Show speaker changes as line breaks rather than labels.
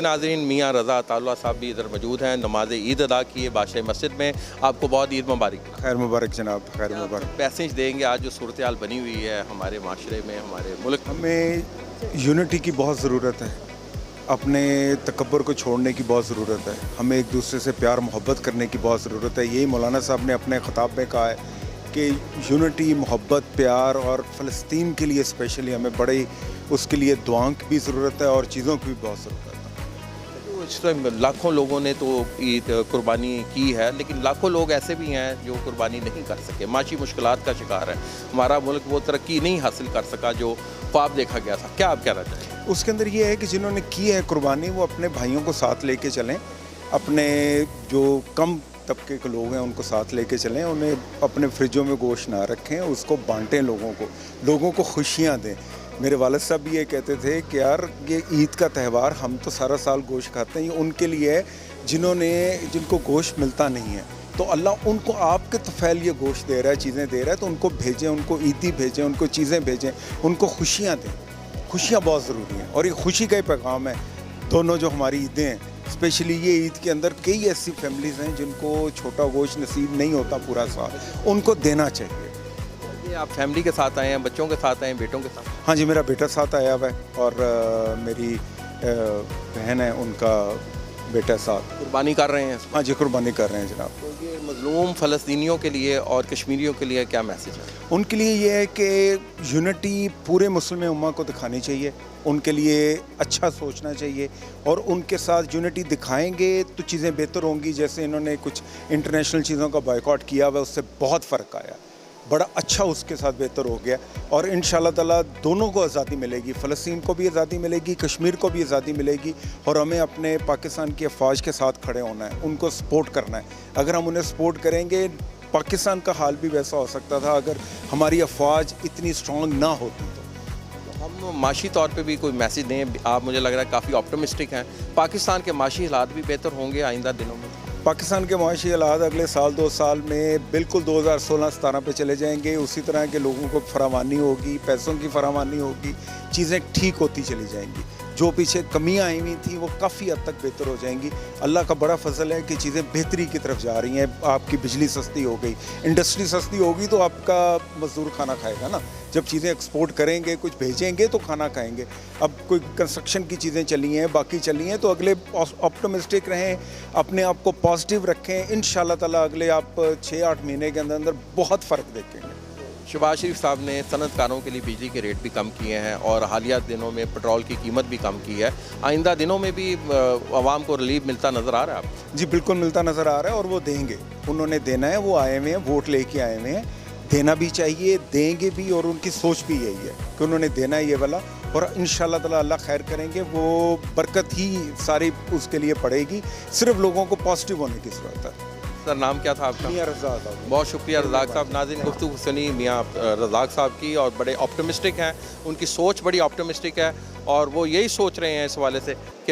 नाज़रीन, मियाँ रज़ा अताउल्लाह साहब भी इधर मौजूद हैं। नमाज ईद अदा की है बादशाही मस्जिद में। आपको बहुत ईद मुबारक।
खैर मुबारक जनाब, खैर मुबारक।
मैसेज देंगे आज जो सूरत हाल बनी हुई है हमारे माशरे में, हमारे मुल्क में।
हमें यूनिटी की बहुत ज़रूरत है, अपने तकब्बर को छोड़ने की बहुत ज़रूरत है, हमें एक दूसरे से प्यार मोहब्बत करने की बहुत ज़रूरत है। यही मौलाना साहब ने अपने ख़िताब में कहा है कि यूनिटी, मोहब्बत, प्यार, और फ़लस्तीन के लिए स्पेशली हमें बड़े उसके लिए दुआओं की भी ज़रूरत है और चीज़ों की भी बहुत ज़रूरत है।
इस टाइम लाखों लोगों ने तो ईद कुर्बानी की है, लेकिन लाखों लोग ऐसे भी हैं जो कुर्बानी नहीं कर सके, माशी मुश्किलात का शिकार है। हमारा मुल्क वो तरक्की नहीं हासिल कर सका जो ख्वाब देखा गया था। क्या आप कहना चाहेंगे?
उसके अंदर ये है कि जिन्होंने की है कुर्बानी वो अपने भाइयों को साथ लेके चलें, अपने जो कम तबके के लोग हैं उनको साथ लेके चलें, उन्हें अपने फ्रिजों में गोश्त ना रखें, उसको बांटें, लोगों को खुशियाँ दें। मेरे वालिद साहब भी ये कहते थे कि यार ये ईद का त्यौहार, हम तो सारा साल गोश्त खाते हैं, ये उनके लिए है जिनको गोश्त मिलता नहीं है, तो अल्लाह उनको आपके तफ़ैल ये गोश्त दे रहा है, चीज़ें दे रहा है, तो उनको भेजें, उनको ईदी भेजें, उनको चीज़ें भेजें, उनको खुशियाँ दें। खुशियाँ बहुत ज़रूरी हैं और ये खुशी का ही पैगाम है। दोनों जो हमारी ईदें हैं, स्पेशली ये ईद के अंदर कई ऐसी फैमिलीज़ हैं जिनको छोटा गोश्त नसीब नहीं होता पूरा साल, उनको देना चाहिए।
ये आप फैमिली के साथ आए हैं, बच्चों के साथ आए हैं, बेटों के साथ?
हाँ जी, मेरा बेटा साथ आया हुआ है और मेरी बहन है, उनका बेटा साथ।
कुर्बानी कर रहे हैं?
हाँ जी, कुर्बानी कर रहे हैं जनाब।
तो ये मज़लूम फ़लस्तीनियों के लिए और कश्मीरियों के लिए क्या मैसेज है?
उनके लिए ये है कि यूनिटी पूरे मुस्लिम उम्मा को दिखानी चाहिए, उनके लिए अच्छा सोचना चाहिए और उनके साथ यूनिटी दिखाएंगे तो चीज़ें बेहतर होंगी। जैसे इन्होंने कुछ इंटरनेशनल चीज़ों का बॉयकॉट किया हुआ, उससे बहुत फ़र्क आया, बड़ा अच्छा उसके साथ बेहतर हो गया और इंशाल्लाह ताला दोनों को आज़ादी मिलेगी, फ़लस्तीन को भी आज़ादी मिलेगी, कश्मीर को भी आज़ादी मिलेगी। और हमें अपने पाकिस्तान की अफवाज के साथ खड़े होना है, उनको सपोर्ट करना है। अगर हम उन्हें सपोर्ट करेंगे, पाकिस्तान का हाल भी वैसा हो सकता था अगर हमारी अफवाज इतनी स्ट्रॉन्ग ना होती तो।
हम माशी तौर पे भी कोई मैसेज दें? आप, मुझे लग रहा है काफ़ी ऑप्टिमिस्टिक हैं। पाकिस्तान के माशी हालात भी बेहतर होंगे आइंदा दिनों में?
पाकिस्तान के माशी हालात अगले साल 2 साल में बिल्कुल 2016-17 पे चले जाएंगे। उसी तरह के लोगों को फरावानी होगी, पैसों की फरावानी होगी, चीज़ें ठीक होती चली जाएंगी। जो पीछे कमियां आई हुई थी वो काफ़ी हद तक बेहतर हो जाएंगी। अल्लाह का बड़ा फजल है कि चीज़ें बेहतरी की तरफ जा रही हैं। आपकी बिजली सस्ती हो गई, इंडस्ट्री सस्ती होगी तो आपका मजदूर खाना खाएगा ना। जब चीज़ें एक्सपोर्ट करेंगे, कुछ भेजेंगे तो खाना खाएंगे। अब कोई कंस्ट्रक्शन की चीज़ें चली हैं, बाकी चली हैं, तो अगले ऑप्टिमिस्टिक रहें, अपने आप को पॉजिटिव रखें। इंशाल्लाह ताला अगले आप 6-8 महीने के अंदर बहुत फ़र्क देखेंगे।
शहबाज शरीफ साहब ने सनतकारों के लिए बिजली के रेट भी कम किए हैं और हालिया दिनों में पेट्रोल की कीमत भी कम की है। आइंदा दिनों में भी आवाम को रिलीफ मिलता नज़र आ रहा है आपको?
जी बिल्कुल मिलता नज़र आ रहा है और वो देंगे, उन्होंने देना है, वो आए हुए हैं, वोट लेके आए हुए हैं, देना भी चाहिए, देंगे भी और उनकी सोच भी यही है कि उन्होंने देना है ये वाला। और इंशाल्लाह ताला अल्लाह खैर करेंगे, वो बरकत ही सारी उसके लिए पड़ेगी। सिर्फ लोगों को पॉजिटिव होने की ज़रूरत है।
सर, नाम क्या था आपका?
मियाँ रज़ाक।
बहुत शुक्रिया रज़ाक साहब। नाज़रीन, गुफ्तगू सुनी मियाँ रज़ाक साहब की और बड़े ऑप्टिमिस्टिक हैं, उनकी सोच बड़ी ऑप्टिमिस्टिक है और वो यही सोच रहे हैं इस हवाले से कि